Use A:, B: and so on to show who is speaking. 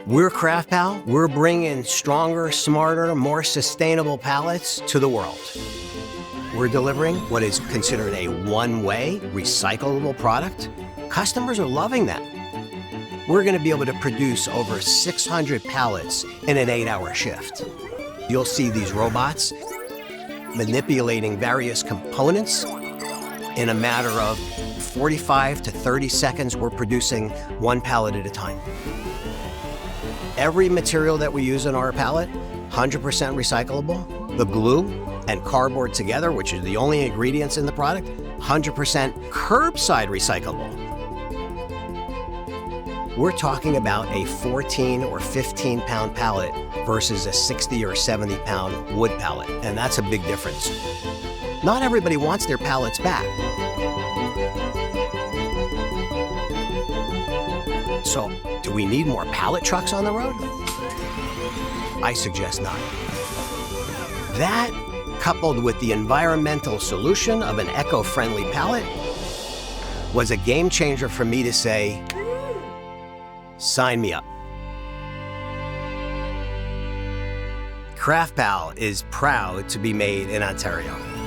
A: We're KraftPal. We're bringing stronger, smarter, more sustainable pallets to the world. We're delivering what is considered a one-way, recyclable product. Customers are loving that. We're going to be able to produce over 600 pallets in an 8-hour shift. You'll see these robots manipulating various components. In a matter of 45 to 30 seconds, we're producing one pallet at a time. Every material that we use in our pallet, 100% recyclable. The glue and cardboard together, which are the only ingredients in the product, 100% curbside recyclable. We're talking about a 14 or 15 pound pallet versus a 60 or 70 pound wood pallet, and that's a big difference. Not everybody wants their pallets back. So, do we need more pallet trucks on the road? I suggest not. That, coupled with the environmental solution of an eco-friendly pallet, was a game changer for me to say, sign me up. KraftPal is proud to be made in Ontario.